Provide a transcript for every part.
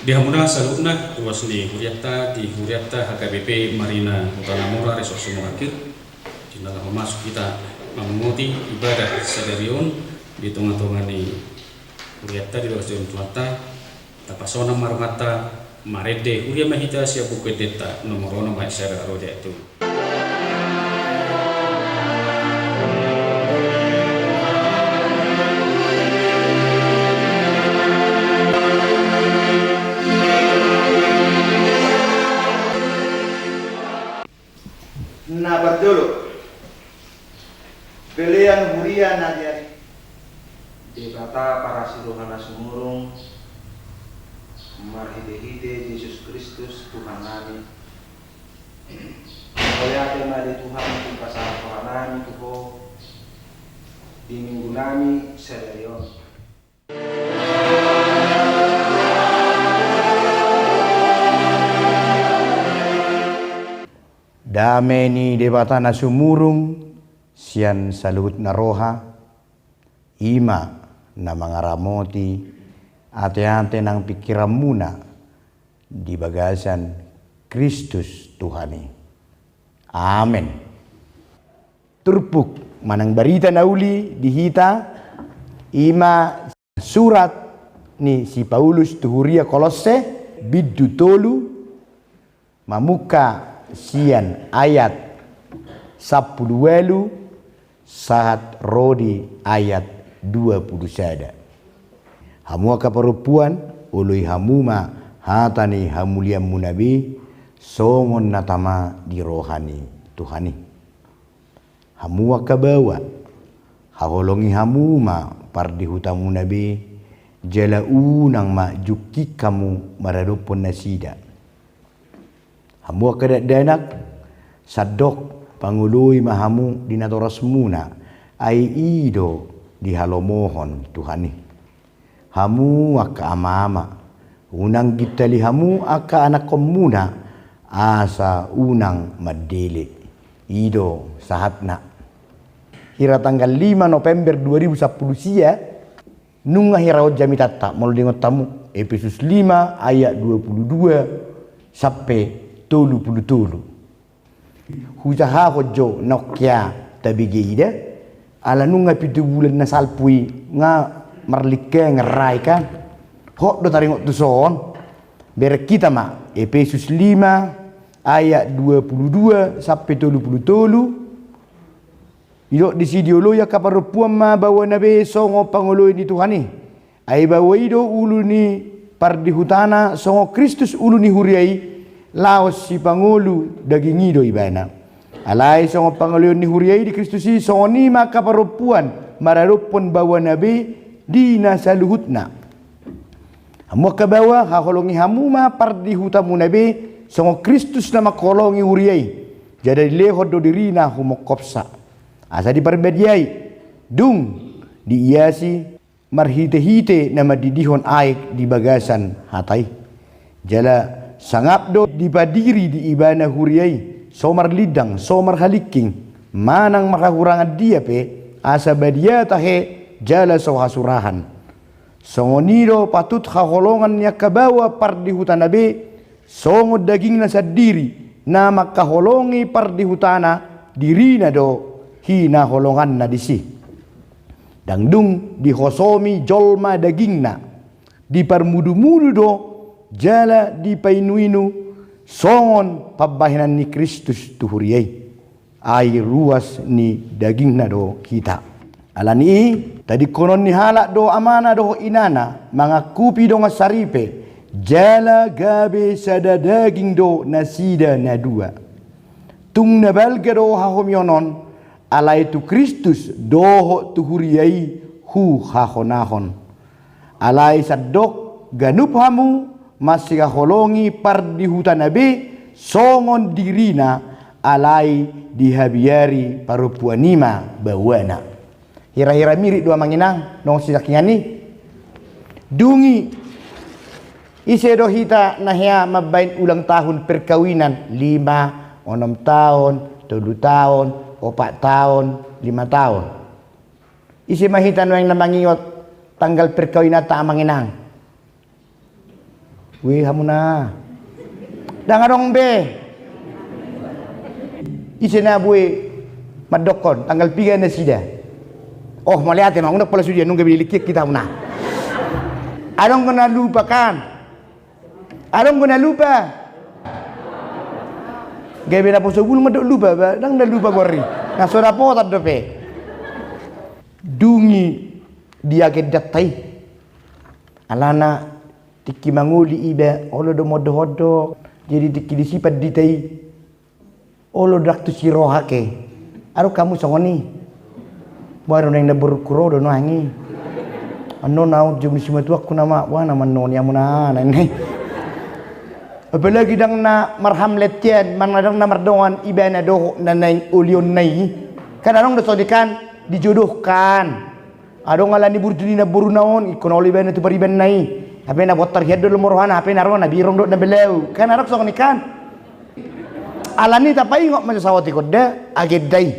Dihamuna salutna ruas di Huriatta HKBP Marina Utara Mura Resort Sumur di dalam masuk kita menguti ibadah sedarion di tengah-tengah ni Huriatta di luar Stadion Tuata tapasona marmata marede Huria mahita siapu kedeta nomor baik saya roda itu. Na Bartolo pelean Huria Nadiari Debata para siluhana sumurung marhide-hide Yesus Kristus Tuhan kami. Oleh mari Tuhan pasal Tuhan tuho di minggu nami sedarion. Dameni debata na sumurung sian salut na roha ima na mga ramoti ate-ate ng pikiran muna di bagasan Kristus Tuhani. Amen. Turpuk manang barita na uli dihita ima surat ni si Paulus tuhuria Kolose biddu tolu mamuka sian ayat 10 saat rodi ayat 21. Hamua kaparupuan ului hamuma hatani hamulian munabi songon natama di rohani Tuhani. Hamua kabawa haholongi hamuma pardi hutamu nabi jala unang majuki kamu maradupun nasida. Hamua kadat danak sadok pangului mahamu dinatoras muna ai ido di halomohon Tuhani. Hamu aka amama unang gitali hamu aka anak komuna asa unang madele ido sahatna. Hira tanggal 5 November 2010 sia nunga hiraot jami tata mau dengot tamu Efesus 5 ayat 22 sampai 30. Hujaha hojo nokya tabigeida ala nunga pitu bulan na salpui nga marlike ngerai kan hok do taringot tuson ber kita ma Efesus 5 ayat 22 sampai 30. Idok di sidiolo ya kaparupuan ma bawa nabe songo pangolo ni Tuhani ai bawa ido ulu ni pardi hutana songo Kristus ulu ni huriai laos si pangulu daging ido ibana alai songo pangulu ni huriai di Kristusi songo ni maka parupuan mararupun bawa nabi di nasaluhutna hamu kabawa haholongi hamu ma pardi hutamu nabi songo Kristus nama kolongi huriai jadi lehod do dirina humokopsa asa di perbediai dung diiasi marhite-hite nama didihon aik di bagasan hatai jala sangap do dipadiri di ibana huriai somar lidang somar haliking manang makahurangan dia pe asa badia tahe jala sohasurahan songonido patut kaholongan nya kabawa pardi hutana be songo daging na sadiri na makaholongi pardi hutana dirina do hina holongan na disi dangdung dihosomi jolma dagingna diparmudu-mudu do jala di painuinu songon pabahinan ni Kristus tuhuriai air ruas ni daging na do kita alani tadi konon ni halak do amana do inana mangakupi do ngasaripe jala gabe sada daging do nasida na dua tung na balga do hahomyonon ala itu Kristus doho tuhuriai hu hahonahon alai sadok ganup hamu masih holongi pardi hutan nabi songon dirina alai dihabiari parupuanima bawana hira-hira mirip dua manginang nong sidaknyani dungi ise do hita nahya mabain ulang tahun perkawinan 5 6 tahun 7 tahun 4 tahun 5 tahun isi mahitan yang namangingot tanggal perkawinan ta manginang Wih hamuna. Dang adong be. Isena bue madokon tanggal 3 na sida. Oh malihatin aku nak pala sudia nunggu beli kek kita hamuna. Adong kena lupa kan? Adong kena lupa. Gabe na po sa gulong madok lupa ba? Dang na lupa gori. Nga soda po tad dope. Dungi dia gedatai. Alana tiki manguli iba olo do modo hodo jadi tiki disipat ditai olo dak tu sirohake aru kamu songoni baru nang nabur kuro do nangi ano nau jumi simatu aku nama wa nama non yamuna nai apalagi dang na marham letian manadang na mardongan ibana do nanai ulion nai kan arong do sodikan dijodohkan adong ngalan di burduni na burunaon ikon oli bana tu bariban nai apa na botar hedo lumurhana apa na rona birong do na belew kan arok sok nikan alani tapai ngok masawati kodda agedai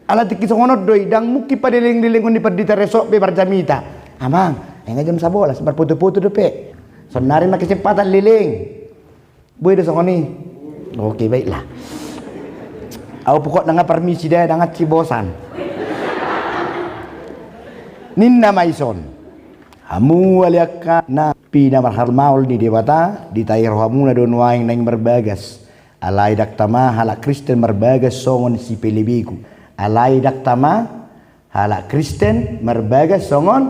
ala tiki songonot doi dang muki padeling-deling kun di perdita resok be barjamita amang enga jam 11 berfoto-foto dope sonari na kesempatan liling boy do songoni oke baiklah au pokok nanga permisi dah nanga cibosan ninna maison hamu aliaka na pina marhal maul di dewata di tayar hamu na don waing nang berbagas alai daktama hala Kristen berbagas songon si pelibiku alai daktama hala Kristen berbagas songon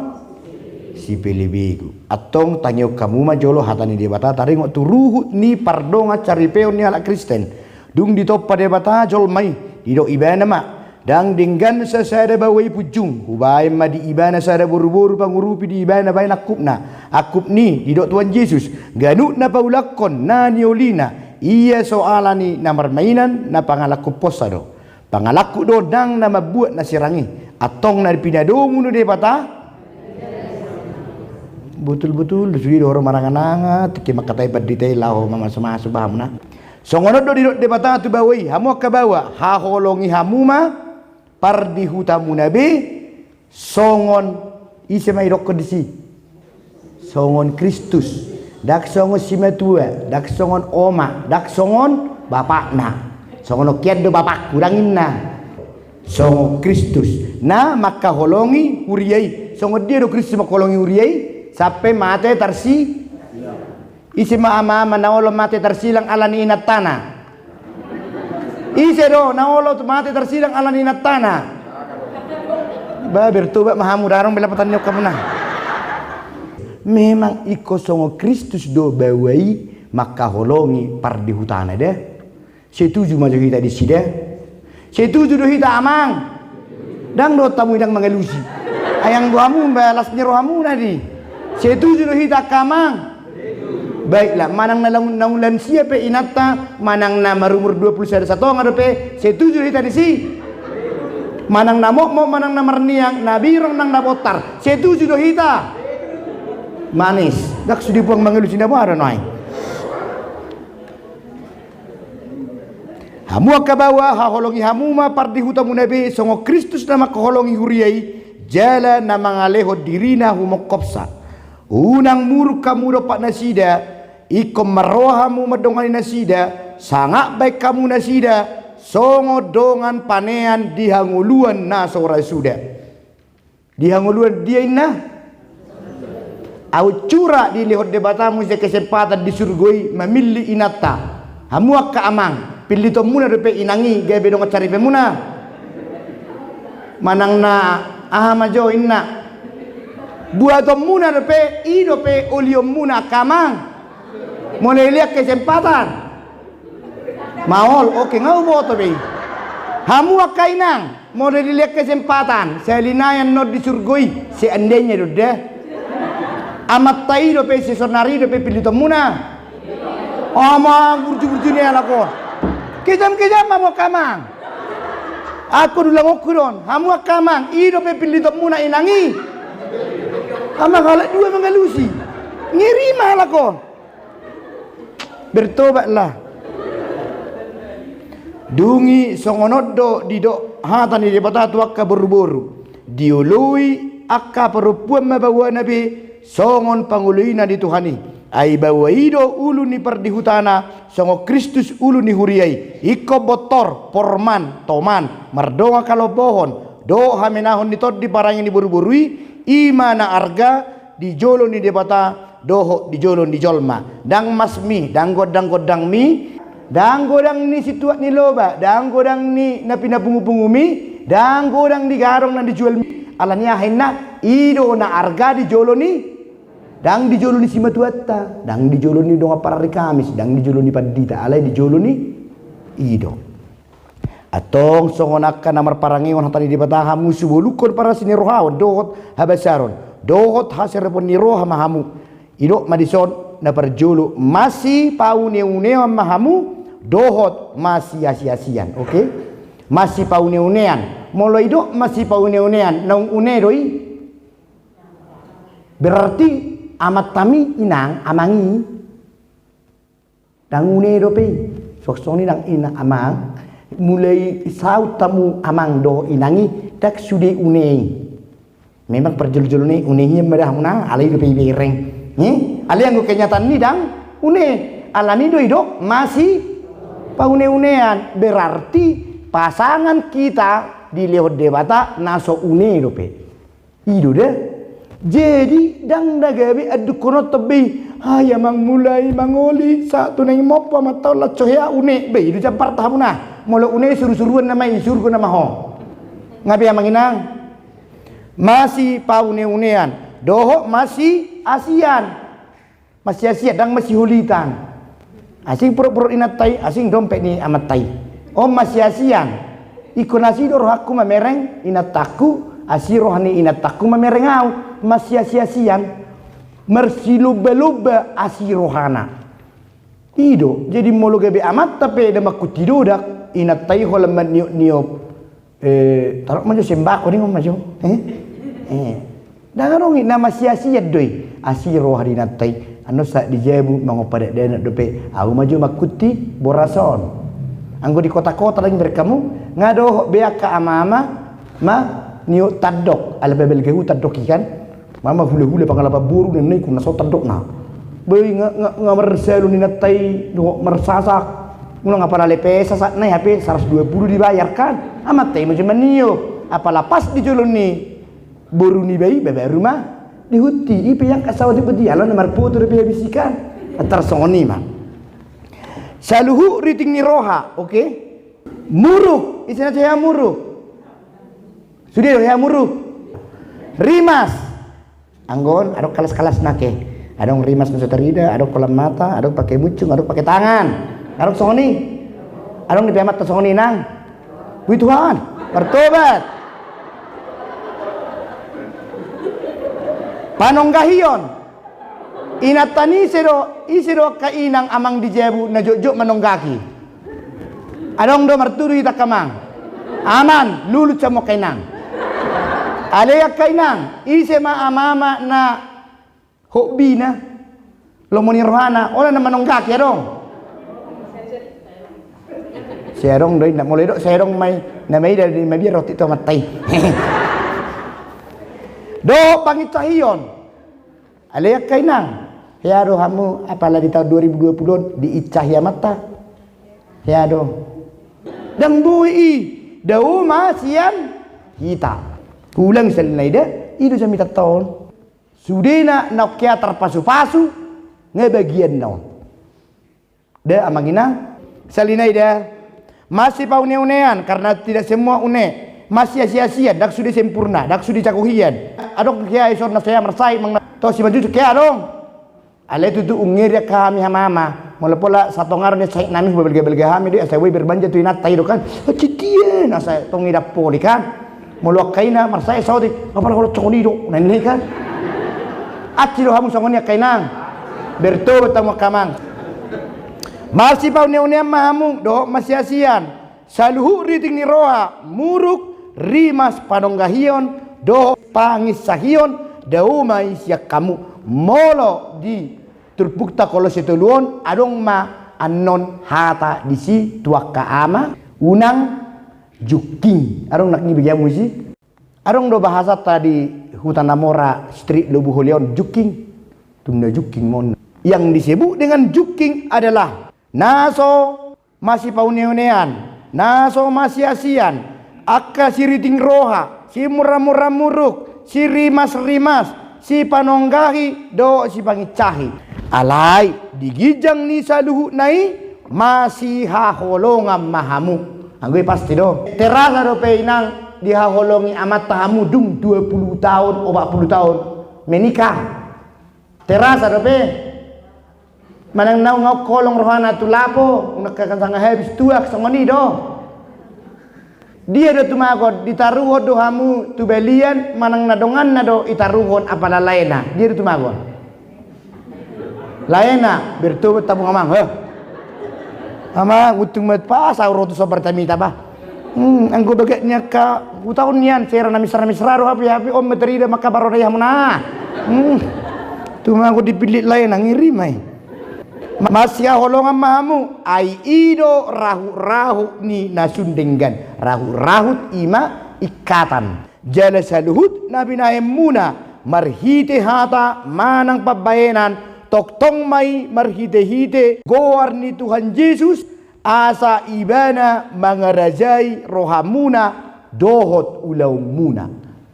si pelibiku atong tangyo kamu majolo hatani dewata taringo turuhut ni pardonga caripeo ni hala Kristen dung ditoppa dewata jol mai dido ibana ma dang dinggan sa sada bawai pujung hubay ma di ibana sada buru-buru pangurupi di ibana bay nakupna akup ni didok Tuhan Yesus ganut na paulakon na niolina iya soalani na marmainan na pangalaku posado pangalaku do dang na mabuat na sirangi atong na pinadong uno de bata betul-betul suwi do orang marangananga tiki makatay paditay lao mama sama subaham na songonod do didok de bata tu bawai hamu kabawa haholongi hamu ma pardi hutamu nabi songon isi mai rokko disi songon Kristus dak songon simatua dak songon oma dak songon bapakna songon okiat do bapak kurangin na songon Kristus na maka holongi uriai songon dia do Kristus makolongi uriai sampai mate tarsi isi ama naolo mate tarsilang alani inat tanah ise do naolo mate tersilang alani natana ba bertobat mahamu darong bela patanyo kamu nah memang iko songo Kristus do bawai maka holongi pardi hutana deh setuju maju kita di sida setuju do kita amang dang do tamu dang mengelusi ayang doamu balas nyerohamu nadi setuju do kita kamang baiklah manang na naulan siapa inata manang na marumur 21 ngadepe setuju kita di si manang na mo manang na marniang nabirong nang nabotar setuju do kita manis dak sudi puang mangelusi na mo aranay hamu akabawa haholongi hamu ma pardi hutamu nabi songo Kristus nama kaholongi huriai jala na mangaleho dirina humokopsa unang muruk kamu do pak nasida ikom marohamu madongani nasida sangat baik kamu nasida songo dongan panean dihanguluan na sora suda dihanguluan dia inna au cura di lihot debatamu se kesempatan di surgoi memilih inata hamu akka amang pilih to muna dope inangi gabe dong cari pemuna manang na ahamajo inna buat to muna dope i dope oliom muna kamang mulai lihat kesempatan maol oke ngau boto be hamu akainang mulai dilihat kesempatan selinayan not disurgoi seandainya deh amat tai dope sesonari dope pilih temuna amang burju-burju ni alako kejam-kejam mau kamang aku dulang okuron hamu kamang i dope pilih temuna inangi ama galak dua mengalusi ngiri malako bertobatlah dungi songonodo didok hatan di debata tuakka buru-buru diului akka perempuan mabawa nabi songon panguluina di Tuhani Ai bawaido ulu ni perdihutana songo Kristus ulu ni huriai iko botor porman toman mardonga kalau pohon do hamenahon ni tod di parangin di buru-burui imana arga di jolo ni debata doho di jolo di jolma dang masmi dang godang mi dang godang ni situat ni loba dang godang ni napina pungu-pungumi dang godang di garong na dijual mi alanya henna ido na arga di jolo ni dang di jolo ni simatuatta dang di jolo ni donga parari kamis dang di jolo ni padita alai di jolo ni ido atong songonakka namar parangion hatani di bataha musuh bulukon para sini rohawan dohot habasaron dohot haserpon ni roha mahamu ido madison na perjulu masih paune-unean mahamu dohot masih asia-asian oke masih paune-unean molo ido masih paune-unean naung une doi berarti amat tami inang amangi dang une do pe sok-sok ni dang ina amang mulai saut tamu amang do inangi dak sude une memang perjul-jul ni unehi merah una alai do pe bereng alai anggo kenyataan ni dang une alani do ido masih paune-unean berarti pasangan kita di lewat debata naso une do pe ido deh. Jadi dang dagabi adu kono tebi ya mang mulai mangoli satu nang mopo matau la cohea une be itu jampar tahamuna molo une suruh-suruan nama surgo nama ho ngabe manginang masih paune-unean doho masih asian dang masih hulitan asing puro-puro inatai asing dompet ni amatai masih asian ikonasi do rohaku mamereng inataku asirohani inataku mamerengau masih sia-sian mersiluba-luba asirohana ido jadi molo gabe amat tapi ada makutido dak inatai holaman niop taruh maju sembako ni maju dangarong nama sia-sia doi asirohani inatai anu sa dijebu mangopada dana dope au maju makuti borason anggo di kota-kota lagi berkamu ngado beaka ama-ama ma niu tadok ala bebel gehu tadok ikan mama hule-hule pangalapa buru nenai kuna so tadok na beuy ngamerselu ni natai do mersasak ulang apa lepe sasak nai HP 120 dibayarkan amat teh macam niu apa lapas di jolon ni buru ni bayi bebe rumah di huti ipe yang kasawa di bedi ala nomor foto de bisikan antar soni mah saluhu riting ni roha oke muruk isina saya muruk sudah ya muruk rimas anggon ada kelas-kelas nake ada rimas nusatarida ada kolam mata ada pakai mucung ada pakai tangan ada soni ada di pemat soni nang wih Tuhan bertobat panonggahion inatani isiro kainang amang dijebu na jok manonggaki adong do marturu ita kamang aman lulut sa mo kainang alaya kainang ise ma amama na hobi na lomoni rohana ola na manonggaki adong serong doi nak mulai dok serong mai na mai dari mai roti to matai do pangitahion alaya kainang ya do hamu apalagi di tahun 2020 di icahya mata ya do dang bui dau masian kita ulang selinai dah itu jami tahun sudena nak kia terpasu-pasu ngebagian naon dah amangina selinai dah masih paune-unean karena tidak semua une masih sia-sia dak sudah sempurna dak sudah cakuhian adok kia isor na saya mersai mang to si maju kia dong ale tu ungir ya kami mama mula pola satu ngaron ya saya nami belga-belga kami dia saya berbanja tu inat tayo kan citian asa tongi dapoli kan mulu kaina marsai saudi apa kalau cokoni do nanti kan acilo hamu songoni kainang bertobat tamu kamang masih paune-une mahamu do masih asian saluhu riting ni roha muruk rimas panonggahion do pangisahion dauma isyak kamu molo di terbukta kalau setuluon adong ma anon hata disi tuaka ama unang juking arong nak ngibigamu sih arong do bahasa tadi hutan namora street lobu holeon juking tunda juking mon Yang disebut dengan juking adalah naso masih pauneonean, naso masih asian, akka siriting roha, si murah-murah muruk, si rimas-rimas, si panonggahi, do si pangicahi. Alai digijang ni saluhu nai masih haholongan mahamu. Anggoy pasti do. Terasa do pe inang dihaholongi amat tahamu dung 20 tahun o 40 tahun menikah. Terasa do pe. Manang nau ngau kolong rohana tu lapo nakakan sanga habis tuak sangoni do. Dia do tumagot ditaruhon do hamu tu belian manang nadongan na do itaruhon apala laena. Dia do tumagot. Laena bertu tabung amang. Amang utung mat pa sa roto so pertamita ba. Anggo baganya ka utaon niyan sera na misra-misra ro hapi om meterida makabaro na yamuna. Tumagot dipilit laena ngirim ay. Masya holongan mahamu ai ido rahu-rahu ni nasundenggan rahu-rahut ima ikatan jala saluhut nabi naemuna marhite hata manang pabayenan toktong mai marhite-hite goar ni Tuhan Yesus asa ibana mangarajai rohamuna dohot ulaumuna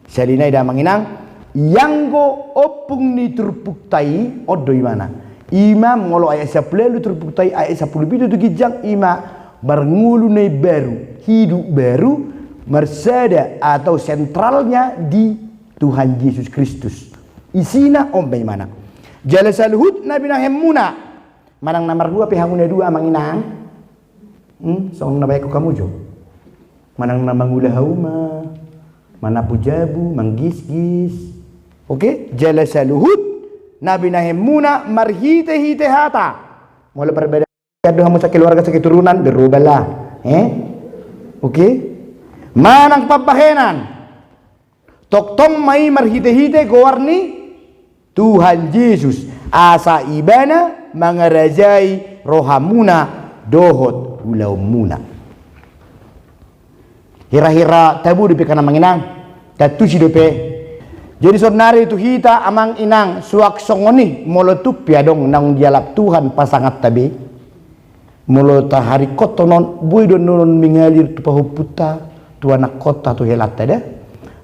salinay da manginang yanggo opung ni turpuktai odo imana Imam ngolo ayat 10 lu terbukti ayat 10 itu gijang ima berngulunai baru hidup baru mersada atau sentralnya di Tuhan Yesus Kristus isina om bagaimana jalasal hud nabi nahemuna manang nomor 2 pihanguna 2 manginang song nabai ko kamu jo manang namang hauma mana pujabu manggis-gis oke jalasal hud Nabi nahemuna marhite-hite hata. Mulai perbedaan kamu sa keluarga sa keturunan berubahlah. Oke. Manang pabahenan. Toktong mai marhite-hite gowarni Tuhan Yesus. Asa ibana mangarajai rohamuna dohot ulaumuna. Hira-hira tabu di pekana manginang. Tatusi dope. Jadi saudara itu kita amang inang suak songoni molotup ya dong nang dialap Tuhan pasangat tabi molota hari kotonon bui don non mengalir tu pahuputa tu anak kota tu helat ada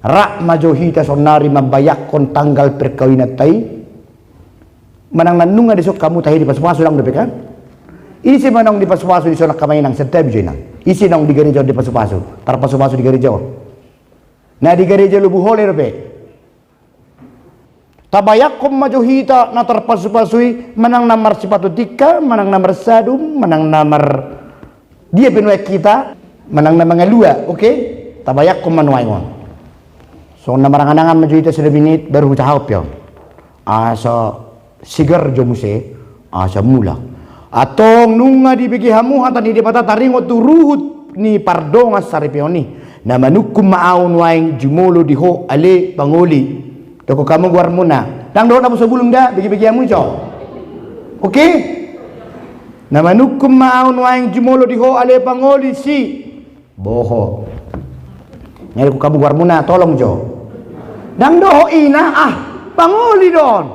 rak majo hita sonari mabayak kon tanggal perkawinan tai manang nanunga desok kamu tahi di paswasu dang depe kan isi manong di paswasu di sonak kamay nang setabi joinang isi nang di gereja di paswasu tar paswasu di gereja nah di gereja lubu hole depe tabayak kom majuhita na terpasu-pasui menang namar sipatu tika menang namar sadum menang namar dia penuai kita menang namar ngalua oke tabayak kom manuai ngon so namar angangan majuhita sudah binit baru cahap ya asa sigar jomuse asa mula atong nunga dibagi hamu hata di depata taringo turuhut ni pardonga saripioni na manukum maaun waing jumolo diho ale pangoli Doko kamu guar muna. Dang doon na po sa bulong da, bigi-bigyan mo ito. Okay? Namanukum maaun waing jumolo diho ale pangoli si boho. Ngayon ko kamu guar muna, tolong jo. Dang doho ina, pangoli doon.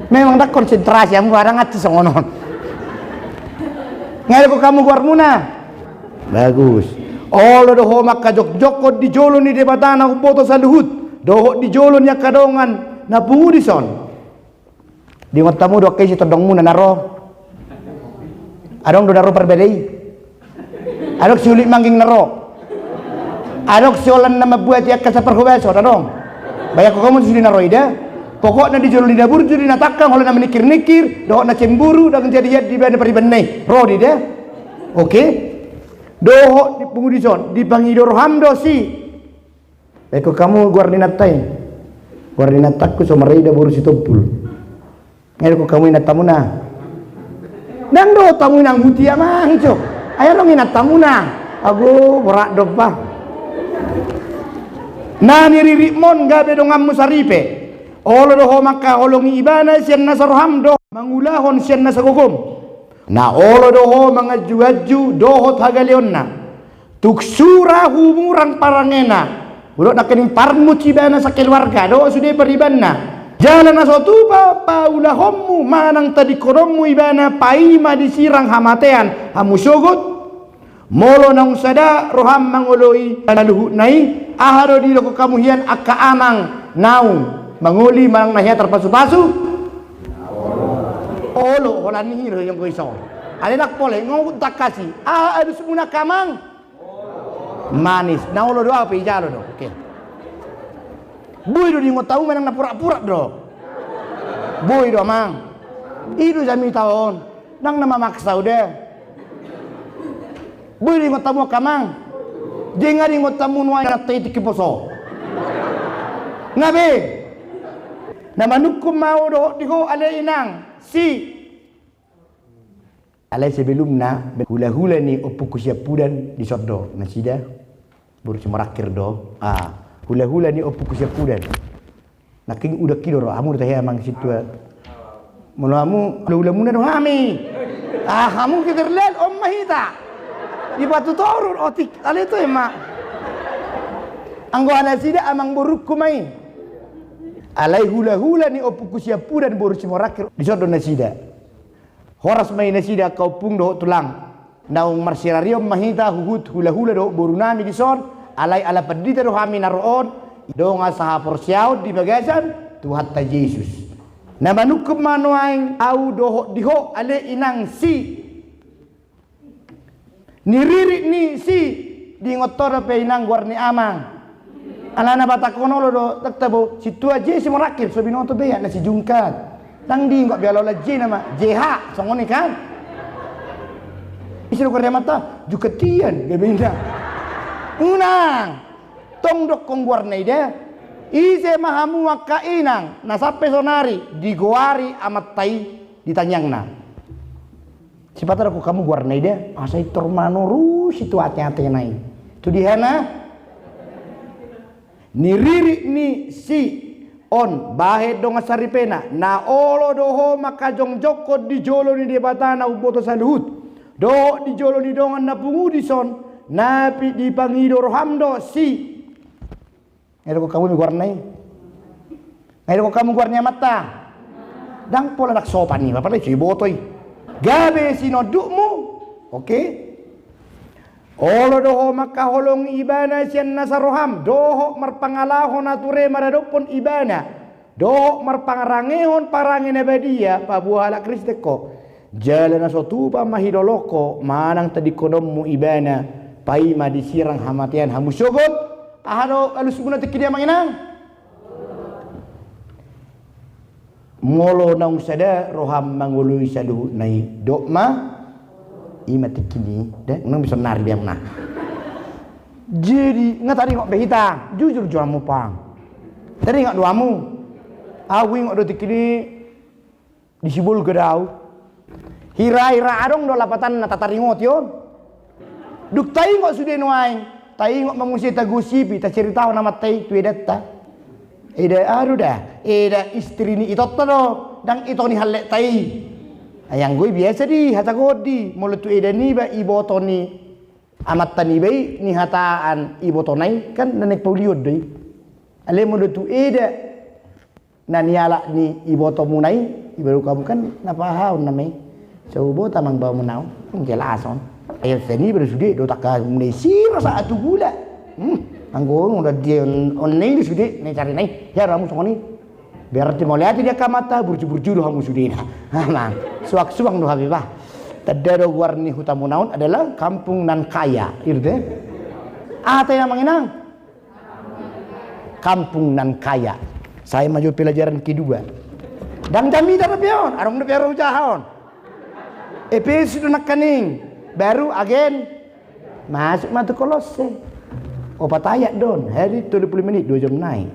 Memang tak konsentrasi, ang barang at sa ngonon. Ngayon ko kamu guar muna. Bagus. Olo doho makajok-jokot di jolo ni debatana upoto sa luhut. Dohok di jolon nya kadongan na pungudison di matamu do kay si todong mo na naro adong do naro perbedai adok sulit mangging naro adok siolan na mabuat ya ka sa perhubeso adong bayak ko kamu sudi naro ida pokok na di jolon di dapur jadi natakang hola na menikir-nikir dohok na cemburu dan jadi di bana peribenai rodi deh oke dohok di pungudison di pangidor hamdo si Eko kamu guardinatai, guardinatakku so marida buru si tumpul. Ngayon ko kamu inatamu na. Dan do tamu nang huti amang cok. Ayo dong inatamu na. Ago berat do pa. Na niriri mon gabe dong amu saripe. Olo do maka olongi ibana sian nasarham do mangulahon sian nasagogom. Na olo do mangaju-aju dohot hagalionna. Tuksura humurang parangena. Ulok nak kening parmu cibana sa keluarga do sudah peribanna Jalan asotu pa ulahommu manang tadi korommu ibana paima disirang hamatean hamu sogot molo nang sada roham mangoloi naluhu nai aharo di loko kamuhian akka amang naung mangoli mang nahya terpasu-pasu olo holan hiro yang koiso ale nak pole ngong tak kasih ada semuna kamang manis naulo doa pe jalo do oke boy do di ngotau menang na pura-pura do boy do mang itu jami tahun nang nama maksa udah boy di ngotamu kamang jenga di ngotamu nuai na tei tikiposo ngabe nama nukum mau do diho ale inang si ale sebelumna hula-hula ni opu kusiapudan di soddo nasida baru merakir do hula-hula ni opu kusiapudan naking udah kidoro amu teh amang situ mulamu hula muna do hami kamu kita lihat om mahita di batu torun otik ale itu emak anggo nasida amang buruk kumai alai hula-hula ni opu kusiapudan baru merakir di soddo nasida horas mai nasida kau pung do tulang naung marsirarium mahita huhut hula-hula do borunami di son alai ala pedita do hami naroon do nga saha porsiaud di bagasan Tuhan ta Yesus na manukum manuaing au do diho ale inang si niriri ni si di ngotor pe inang warni amang alana batakono do taktabo situa Yesus morakir so binoto be na si jungkat tang di ngok bialola J nama JH songoni kan isi lo mata juketian bebenda unang tong dok kong warna ide ise mahamu maka inang nasape sonari digoari amat tai ditanyang na sipata aku kamu warna ide asai tormanuru situatnya tenai tu dihana niriri ni si on bahe dong saripena na olo doho maka jong joko di jolo ni debatana uboto saluhut do di jolo ni dongan na pungudi son napi di pangido rohamdo si ngero kamu mi warnai ngero kamu warnya mata dang pola nak sopan ni apa lagi botoi gabe sinodukmu oke olo doho maka holong ibana sian nasaroham doho marpangalaho nature maradopon ibana doho marpangarangehon parangene badia pabuhala kristeko jalan asotuba mahidoloko manang tadi kodommu ibana paima disirang hamatian hamu sogot ahado alus guna tekidia manginang molo naung sada roham mangului saduh nai dokma imati kini deh nang bisa nari biang nah jadi nggak tadi ngok behita jujur juamu pang tadi ngok duamu awi ngok do tikini disibul gedau hira-hira adong do lapatan na tataringot yon duk tai ngok sudah nuai tai ngok mengusi tagusipi ta cerita nama tai tu edatta eda aru dah eda istri ni itot do dang ito ni halek tai ayang gue biasa di hata godi mulut tu eda ni ba iboto ni amat tani bai ni hataan iboto nai kan nenek pauliod dei ale mulut tu eda naniala ni iboto munai ibaru kamu kan napa haun namai coba tamang bawa menau jelason ayo seni bersudi do tak munisi rasa atu gula anggo udah dia onne di sudi nih cari nih ya ramu songoni biar ti lihat dia kamata burju-burju do hamu sudina mang suak-suang do habibah tadaro warni hutamu naun adalah kampung nan kaya irde ate yang manginang kampung nan kaya saya maju pelajaran kedua dan jami tarapion arong de pero jahon EPS sudah nak kaning baru agen masuk matu kolose opat ayat don hari 30 menit 2 jam naik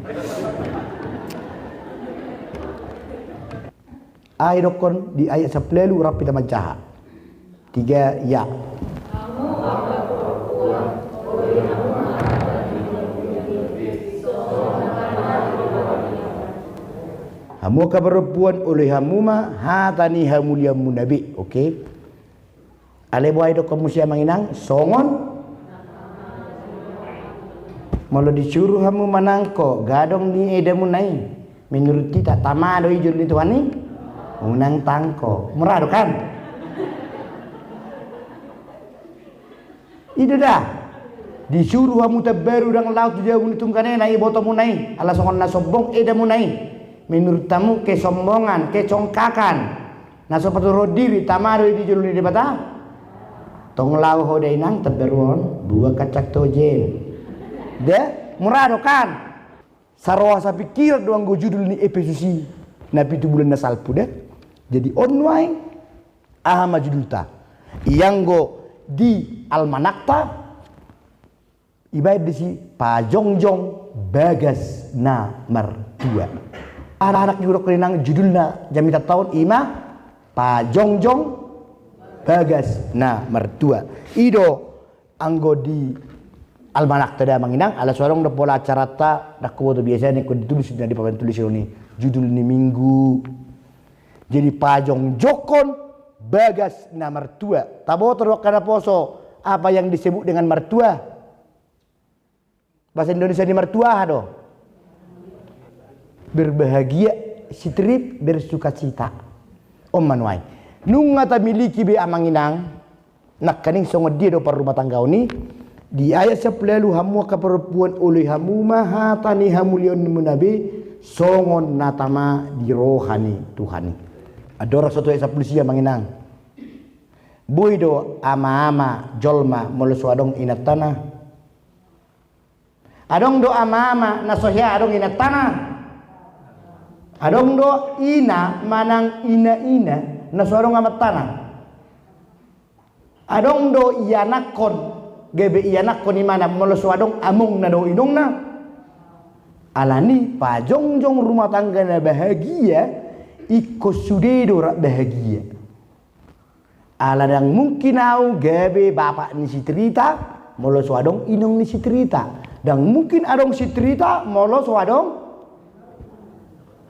ay dokon di ayat 10 rapi taman jahat 3 ya hamu kabarupuan oleh hamuma hatani hamuliamu nabi oke ale boy do kamu sia manginang songon malu disuruh hamu manangko gadong ni edamu nai Menurut kita tamado ijul ni Tuhan ni unang tangko. Murah kan? Itu dah. Disuruh hamu tabaru dang laut jauh ni tungkane nai boto munai. Ala songon na sombong eda munai. Menurut tamu kesombongan, kecongkakan. Na sepatu diri tamado ijul ni debata. Tong lau hodai nang tabaruan dua kacak tojen. Deh, murah kan? Sarwa sa pikir doang go judul ni episode napi tu bulan nasalpu deh. Jadi online ahama judul ta. Yang go di almanakta ibarat disi pajongjong bagas na mertua. Anak-anak jurok kenang judulna jamita tahun ima pajongjong bagas na mertua. Ido anggo di almanak tada manginang ala sorong da pola acara ta da ko biasa ni ko ditulis di papan tulis ni judul ni minggu. Jadi pajong jokon bagas na mertua. Tabo terwak kana poso apa yang disebut dengan mertua? Bahasa Indonesia di mertua do. Berbahagia, sitrip, bersukacita. Om manuai. Nung ngata miliki be amanginang nak kaning songo dia do par rumah tangga ni. Di ayat 10 hamu ka perempuan oleh hamu maha tani hamulion munabi songon natama di rohani Tuhani. Adora satu ayat 10 sia manginang. Buido ama-ama jolma molosu adong inatana. Adong do ama-ama nasohya adong inatana. Adong do ina manang ina-ina naso adong amat tanah. Adong do ianakon gebe ianak ko ni mana moloswadong among na do inong na alani pajongjong rumah tangga na bahagia iko sudedo rak bahagia aladang mungkin au gebe bapak ni si cerita moloswadong inong ni si cerita dan mungkin adong si cerita moloswadong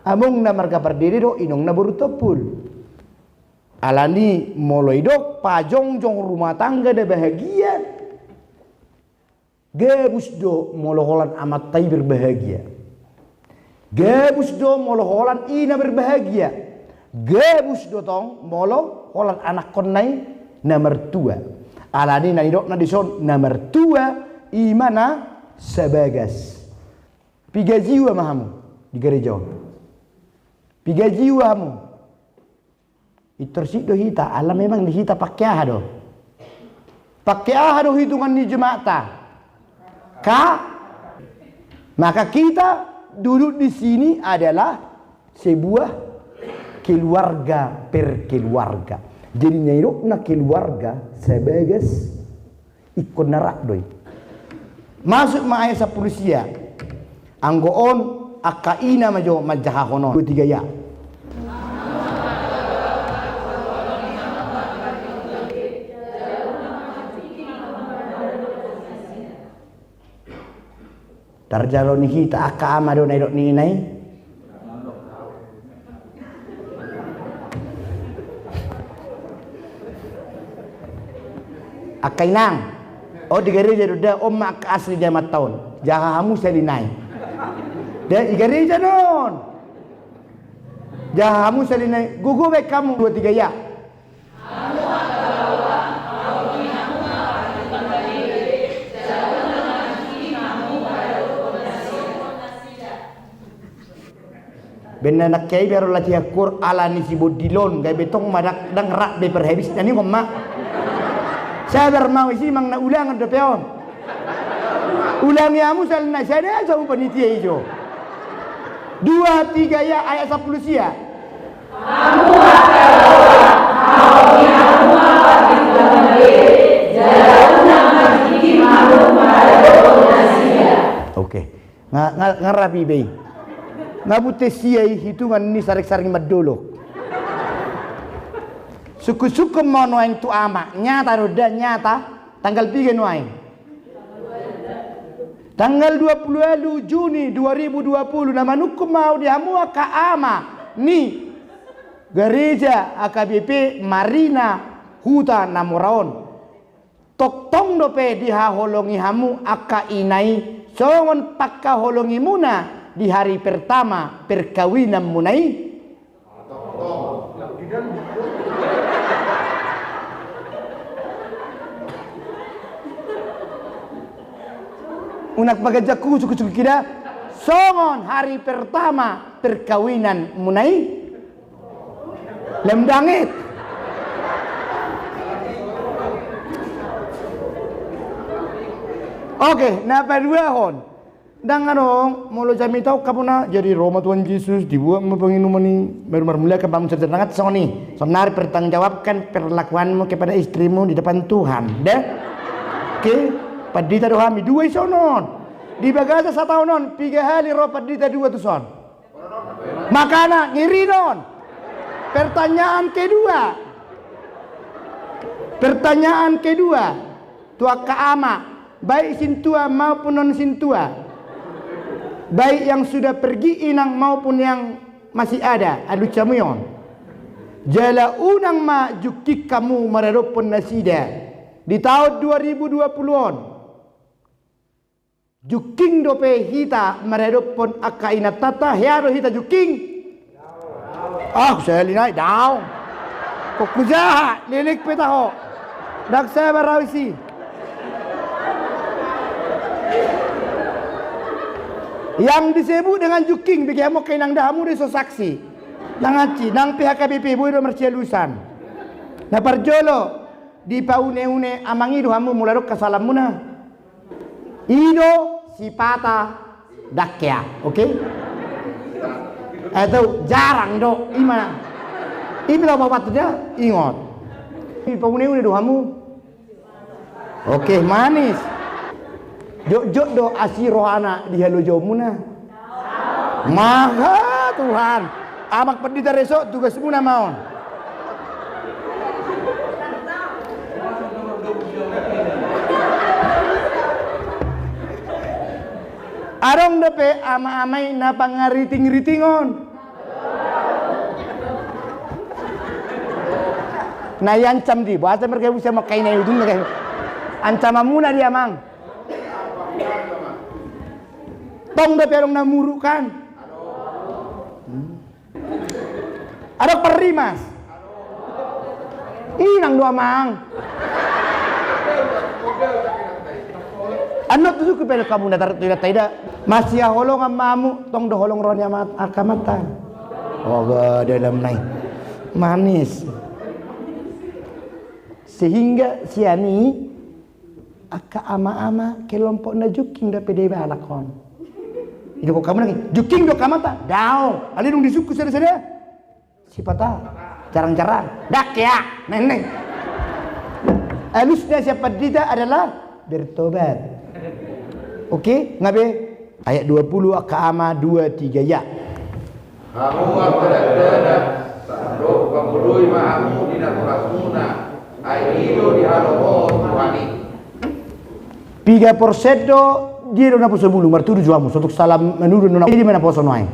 among na marga perdiri do inong na baru tepul alani moloidok pajongjong rumah tangga na bahagia. Gebus do moloholan amat tai berbahagia. Gebus do moloholan ina berbahagia. Gebus do tong moloholan anak konai na mertua. Alani na idok na dison na mertua imana sebagas. Piga jiwa mahamu di gereja. Piga jiwa hamu. Itorsik do hita, ala memang di hita pakai do. Pakai do hitungan ni jemaat. Maka kita duduk di sini adalah sebuah keluarga per keluarga. Jadi nyairokna keluarga sebagai ikon narak doi. Masuk ma ayat 10 sia. Anggoon akaina majo majahahono 23 ya. Tarjalo ni kita aka amado na idok ni inay. Akainang. O di gereja do om mak asli jamat tahun. Jaha hamu selinai. Da di gereja non. Jaha hamu selinai. Gugu baik kamu 23 ya. Benar nak kaya biar latih akur ala ni si bodilon gaya betong madak dang rak be perhabis nani ngomma. Saya bermau isi mang na ulang ada peon. Ulang ya musal na saya ada jauh panitia hijau. 2, 3 ya ayat 10 sia. Oke, ngarapi be. Ngabute siai hitungan ni sarik-saring madolo. Suku-suku mau noain tu ama nyata roda nyata tanggal 3 noain. Tanggal 20 Juni 2020 nama nukum mau dihamua ka ama ni gereja AKBP Marina Huta Namoraon. Tok tong dope diha holongi hamu aka inai songon pakka holongi muna di hari pertama perkawinan munai? Unak bagajaku cukup kira songon hari pertama perkawinan munai lemdangit. Oke, napa dua hon? Dan anong mulu jami tahu kamu na jadi Roma Tuhan Yesus dibuat mempenginuman ini baru mulia ke bangun cerita soni. Sebenarnya pertanggungjawabkan perlakuanmu kepada istrimu di depan Tuhan. Deh, oke. Padita dohami dua sonon. Di bagasa 1 tahun non 3 hari roh padita 2 tu son. Makana ngiri non. Pertanyaan kedua. Tua kaama baik sintua maupun non sintua. Baik yang sudah pergi inang maupun yang masih ada. Adu camuyon. Jala unang ma jukik kamu meredopun nasida. Di tahun 2020-on. Juking dope hita meredopon akaina tata hiaro hita juking. Saya linai daw. Kok kujaha lilik petaho. Dak saya barawisi. Yang disebut dengan juking bagi amo kainang dahamu deso saksi. Nangaci nang pihak KBP boy do mercialusan. Na parjolo di paune-une amangido hamu mularok kasalamuna. Ido sipata dakya, oke? Itu jarang do, imana? Ibi lo bawa dia, ingot. Ibi paune dohamu, oke manis. Jok do asirohana di halo jomuna. Maha Tuhan, amak pendeta resok tugas muna maon. Arong dope ama-amai na pangariting-ritingon. Na yancam di bahasa mereka bisa makai na yudung mereka. Ancamamuna dia mang. Tong dope arong namurukan. Arok perimas. Inang doa mang. Ano tuh kepala kamu datar tidak masih holong amamu tong do holong rohnya akamata. Oh dalam nai manis sehingga siani aka ama-ama kelompok na juking da pede balakon. Itu kok kamu lagi juking do kamata daong ali dong disuku sada-sada sipata jarang-jarang dak ya neneng. Alusnya siapa tidak adalah bertobat. Oke, ngabe ayat 20 Akaama 23 ya. Kamu apa sandok pamului mahamu dina kurasmuna ai ilo di haloho Tuhani. 3% dia do na poso bulu marturu juamu untuk salam menurun na ini mana poso noai.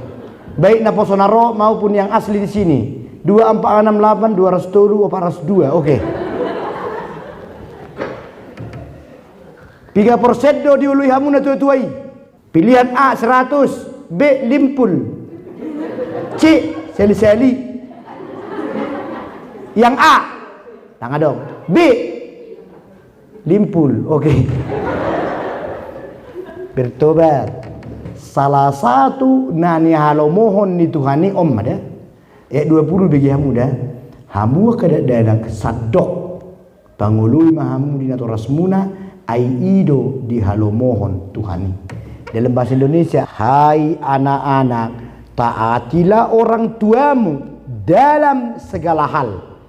Baik na poso naro maupun yang asli di sini. 2468 210 402. Oke. 3% do diului hamu na tuai. Pilihan A 100, B limpul, C seli-seli. Yang A tangga dong. B limpul. Oke. Bertobat. Salah satu nani halo mohon ni Tuhani om ada. Ayat 20 bagi hamu dah. Hamu kada dadang sadok. Pangului mahamu dina torasmuna. Ai ido di halo mohon Tuhani. Dalam bahasa Indonesia, hai anak-anak, taatilah orang tuamu dalam segala hal.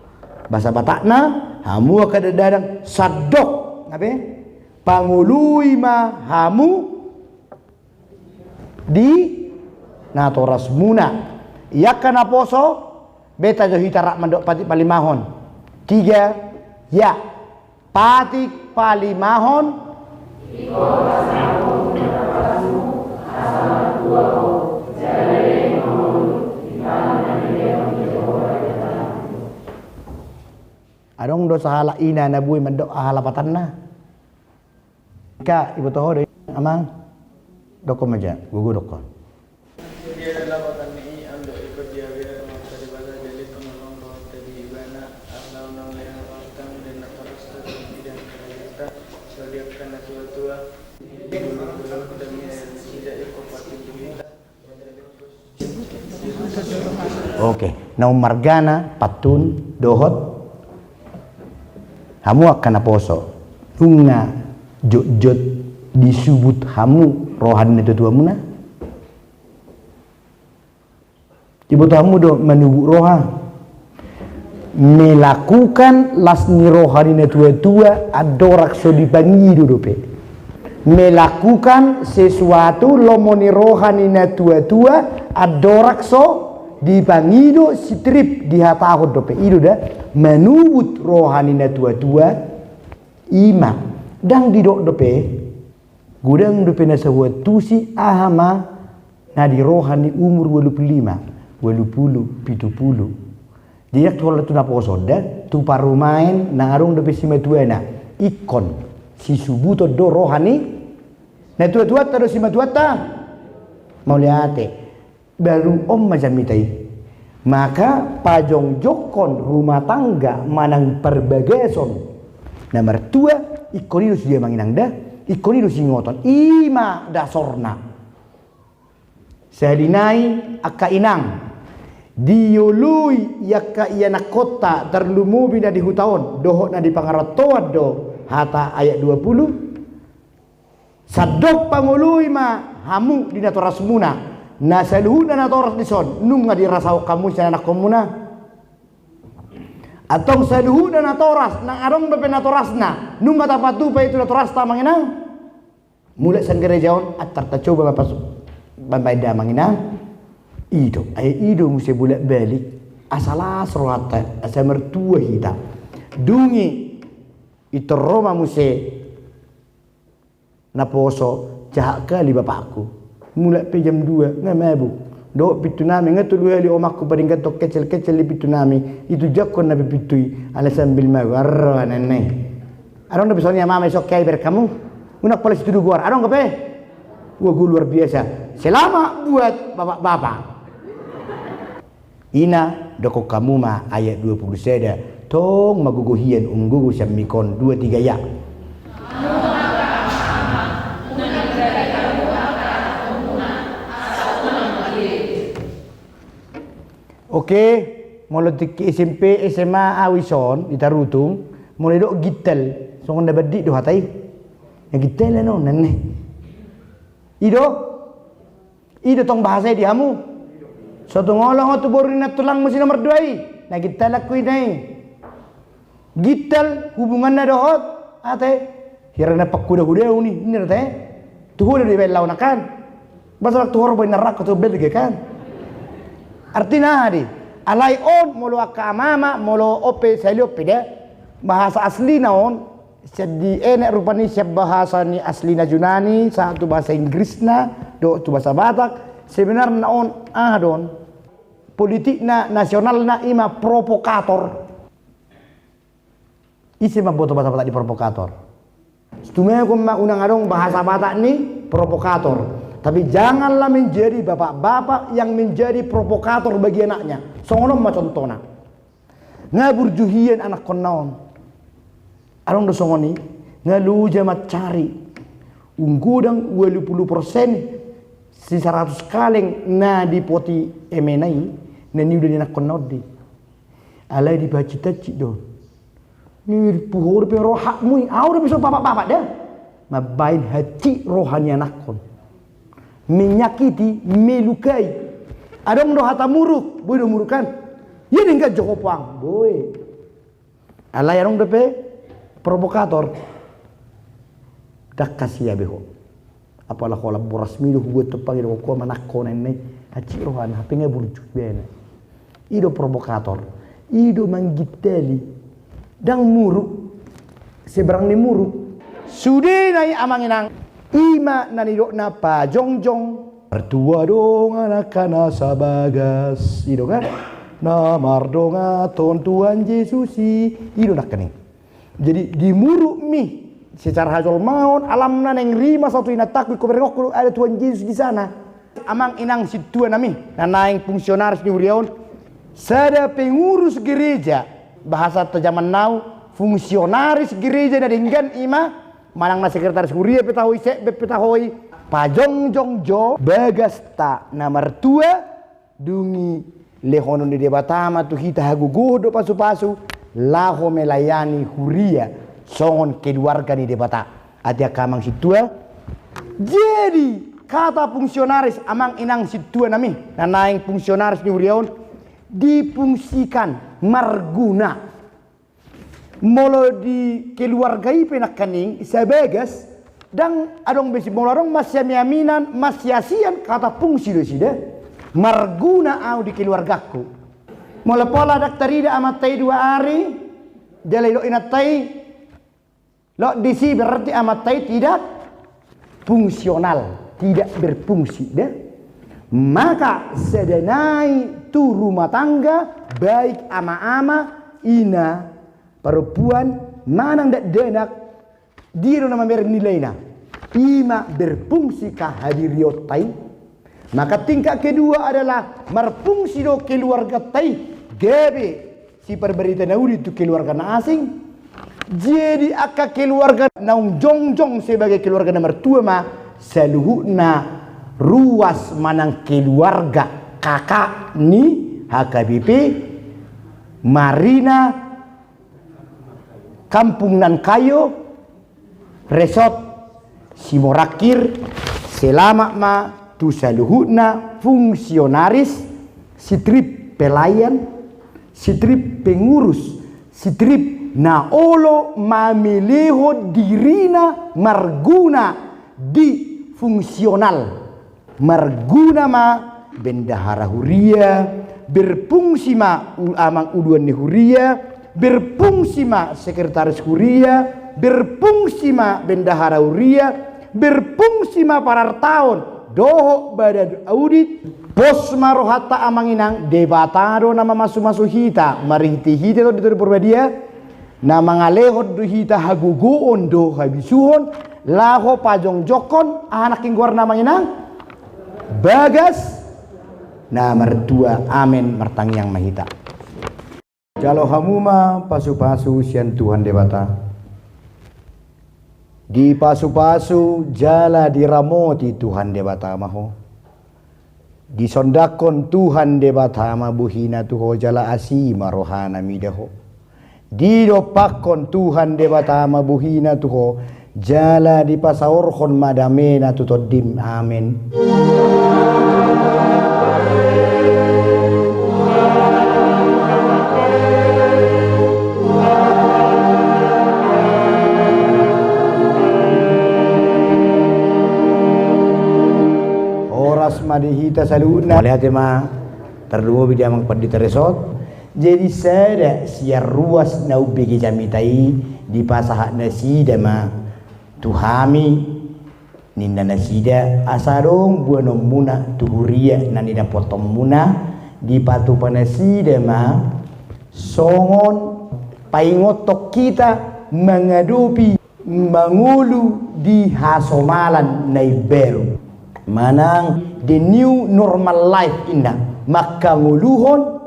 Bahasa Batakna, hamu kadang-kadang sadok, apa? Pangului mah hamu di natorasmuna. Ya kana poso, beta jo hitarak mandok patik palimahon. 3 ya. Patik palimahon adong dosa hala ina na buy mandok halapatan na ka ibu toho de amang dokon aja gugu dokon Oke, naum margana patun dohot hamu akan poso nunga jot disebut hamu rohani itu tua muna ibu hamu do menubu roha melakukan lasni rohani tua adorak so dipangidu dope melakukan sesuatu lomoni rohani tua adorak so dipangido sitrip di hatahud dope ido dah menubut rohani tua ima dang didok dope gudang dope na sebuah tusi ahama na di rohani umur 25 70 dia tuh tu na poso dah tu parumain na arung dope si matuana ikon si subuto do rohani na tua tado si matuata mau lihat baru macam mitai maka pajong jokon rumah tangga manang perbagason nomor 2 ikonido dia manginang dah ikonido singoton ima dasorna salinai akka inang diului yakka iya nakota terlumubi na di hutaon dohok na di pangaratoad do hata ayat 20 sadok pangului ma hamu di natoras muna na saluhuna na toras dison nung nga dirasao kamu sa anak komuna atong saluhuna na toras nang arong bepe na toras na nung nga tapatu pa itu na toras ta manginang mula san gerejaon at coba mapasok bambayda manginang ido ay ido musi bulak balik asala serata asa mertua hita dungi itu Roma musi na poso jahat kali bapakku mulai jam 2 nggak mabuk do pitu nami ngatu dua li omakku paling gatok kecil li pitu nami itu jakon nabi pitui alasan bil magar nene arong nabi soalnya mama esok kai berkamu unak polis itu luar arong kepe gua luar biasa selama buat bapak-bapak ina doko kamu mah ayat 20 seda tong maguguhian unggugu samikon 2-3 ya Oke, mulai di SMP, SMA, awison, di Tarutung, mulai dok gitel, songon dapat di do hatai, yang gitel no, nene. Ido tong bahasa di hamu. Suatu ngolong tu baru nak tulang mesti nomor 2 nah gitel aku ini. Gitel hubungannya dohot, hatai. Hirana pak kuda ni, ini hatai. Tu udah di belau nakan. Basal tu orang boleh narak tu belge kan. Artinya di alai on molo akamama molo ope salio pede bahasa asli naon jadi enak rupanya siap bahasa ni asli na Yunani satu bahasa Inggris na do tu bahasa Batak sebenarnya naon adon politik na nasional na ima provokator isi mah boto bahasa Batak di provokator setumanya aku unang adong bahasa Batak ni provokator. Tapi janganlah menjadi bapak-bapak yang menjadi provokator bagi anaknya. Songonom macam tona. Ngaburjuhian anak konaon. Arong do songoni ngalu jamat cari. Unggudang 20% si 100 kaleng na dipoti emenai na niuda di anak konaon di. Alai dibacita-cita do. Ni puhur pe rohakmu. Aur bisa bapak-bapak dah. Mabain hati rohani anak kon. Menyakiti, melukai. Adong do hata muruk, boy do murukan. Ini enggak Joko Pang, boy. Alai adong depe provokator. Dak kasih ya beho. Apalah kalau boras milu buat tepang do ko manak ko nene. Haci rohan hape ngai burjuk bene. Ido provokator. Ido manggiteli. Dang muruk. Seberang ni muruk. Sudah nai amanginang. Ima nanidok na pa jongjong mertua dong anak kana sabagas ido kan namar donga ton Tuhan Yesusi ido nak kening jadi dimuruk mi secara hajol maun alam na neng rima satu ina takut ko berengok ada Tuhan Yesus di sana amang inang situa nami nanaing fungsionaris di Uriaun sada pengurus gereja bahasa zaman now fungsionaris gereja na dengan ima manang na sekretaris huria petahoi pajong jong jo bagasta na mertua dungi lehonon di debatama tu hita haguguh do pasu-pasu laho melayani huria songon keluarga di debata adia kamang situa. Jadi kata fungsionaris amang inang situa nami nanaing fungsionaris ni huriaon difungsikan marguna molo di keluargai penak kaning sebagas dan adong besi molarong masya miaminan masyasian kata fungsi do sida marguna au di keluargaku mula pola daktarida amatai 2 hari jalai lo inatai lo disi berarti amatai tidak fungsional tidak berfungsi deh. Maka sedenai tu rumah tangga baik ama-ama ina perempuan manang dak denak dia nama nilainya ima berfungsi kahadiriot tai. Maka tingkat kedua adalah berfungsi do keluarga tai gebe si perberita naudi tu keluarga na asing. Jadi akka keluarga naung jongjong sebagai keluarga nomor 2 ma seluhuna ruas manang keluarga kakak ni HKBP Marina Kampung Nan Kayo Resort Simorakir selama ma tu seluhuna fungsionaris sitrip pelayan sitrip pengurus sitrip na olo mamiliho dirina marguna di fungsional marguna ma bendahara huria berfungsi ma amang uduan ni huria berfungsi ma sekretaris huria berfungsi ma bendahara huria berfungsi ma parartaon doho badan audit pos marohata amanginang debatado nama masu-masu hita marihiti hita to ditur purbadia na mga lehot do hita haguguon do habisuhon laho pajong jokon anak ingguar na manginang bagas na mertua amen martangyang mahita jalo hamuma pasu-pasu sian Tuhan debata di pasu-pasu jala diramoti Tuhan debata maho di sondakon Tuhan debata mabuhina tuho jala asima rohana midaho di dopakon Tuhan debata mabuhina tuho jala di pasaorkon madamena tutodim amin. Horas madihita saluna lihat ma terduo bidamang pandita resort. Jadi sada siar ruas nau begi jamitai di pasahak nasida ma tuhami ninda nasida asadong buano muna tuhuria nanida potong muna di patu panasida ma songon paingotok kita mengadupi mangulu di hasomalan naiberu manang the new normal life indah maka nguluhon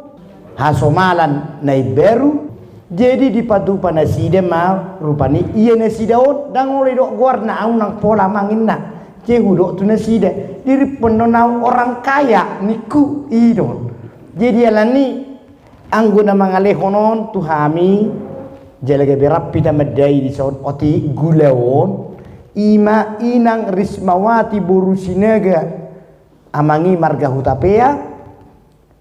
hasomalan naiberu jadi di patu panasida ma rupani iya nasidaon dang oleh dok guarna au nang pola manginna cehu dok tu nasida diri penonau orang kaya niku idon jadi alani angguna mangalehonon tuhami jalaga berapi tamadai di saud oti gulawon ima inang rismawati borusinaga amangi marga hutapea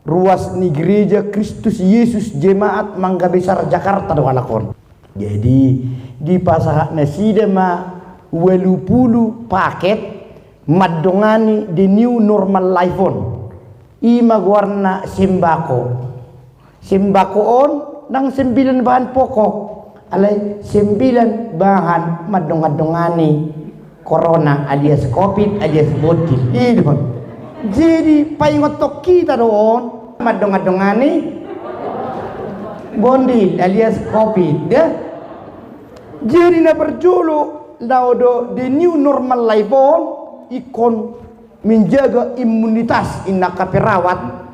ruas ni gereja Kristus Yesus Jemaat Mangga Besar Jakarta do alakon. Jadi di pasahak nasida ma 80 paket madongani the new normal life on. Ima warna sembako. Sembako on nang 9 bahan pokok. Alay 9 bahan madong-adongani corona alias covid alias bodil. Idon. Jadi paingotok kita doon madong-adongani bondil alias covid ya. Jadi na berjulu laudo the new normal life on ikon menjaga imunitas inna kaperawat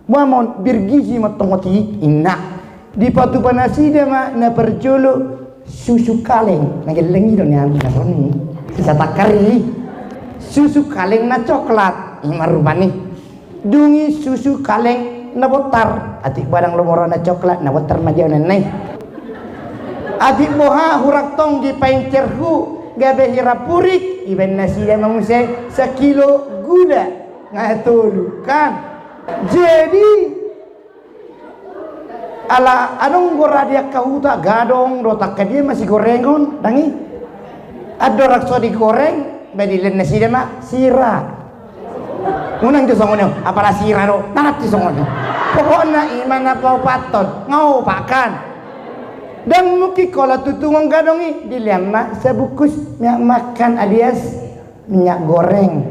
mamon bergizi matongoti inna di patu panasida ma na berjulu susu kaleng nagelengi don yang naroni bisa takari susu kaleng na coklat imarubani dungi susu kaleng nabotar atik badang lomorona coklat nabotar majaw nanay atik boha hurak tong di paincerhu gabe hirapurik iben nasi dan manguse sekilo gula ngatulu kan jadi ala anong goradia kahuta gadong rotak dia masih gorengon dangi ado rakso digoreng bedilen nasi dan mak sira unang tu songonyo apalah sira do nanti songonyo pokoknya iman apa paton ngau pakan dan mungkin kalau tutungong gadongi dilema sebukus minyak makan alias minyak goreng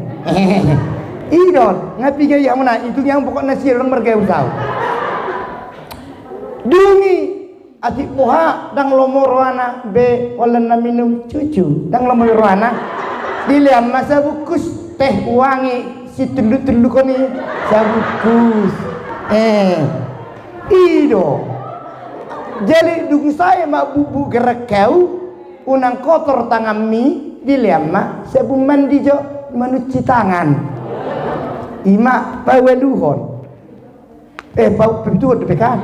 idol ngapi gaya mana itu yang pokoknya nasi orang bergaya usau dungi atik poha dang lomorwana be walana minum cucu dang lomorwana dilema sebukus teh wangi si tunduk-tunduk koni sebukus idol jadi dung saya mak bubu gerak kau unang kotor tangan mi dilema sebu mandi jo menuci tangan ima paweluhon pau pintu depan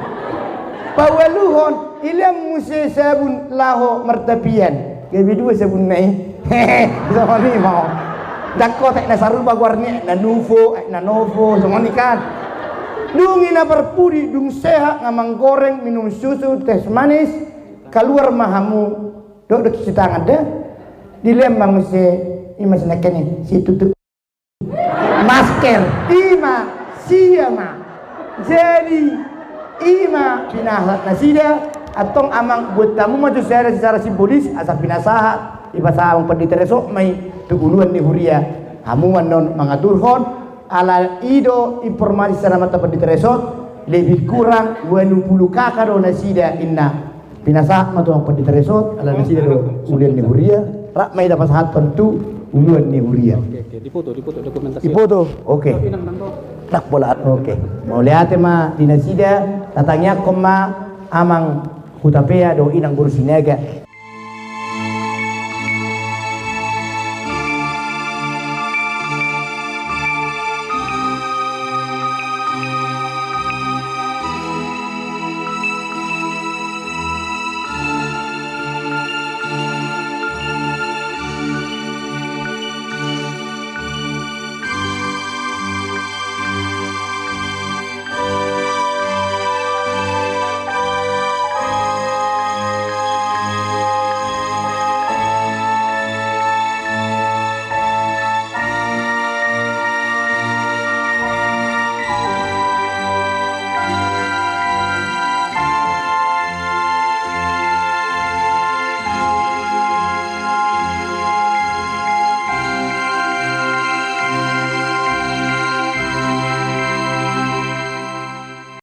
paweluhon ilem muse sabun laho martapian gabi dua sabun nai sama ni mau dakko tek nasaru bagwarni na nuvo na novo sama ni kan dungi na berpudi dung sehat ngamang goreng minum susu teh manis keluar mahamu dok cuci tangan deh dilembang mesti ima senakene si tutup masker ima siama jadi ima pinahat nasida atong amang buat tamu maju secara simbolis asal pinasahat ibasa amang pendeta resok mai tuguluan ni huria hamuan non mangaturhon ala ido informasi sana mata pendeta resort lebih kurang 20 kakak do nasida inna pinasa matu pendeta resort ala nasida do ulian ni huria rak mai dapat saat tentu uluan ni huria Difoto dokumentasi difoto oke tak bola oke mau lihat ma di nasida tatanya koma amang hutapea do inang burusinaga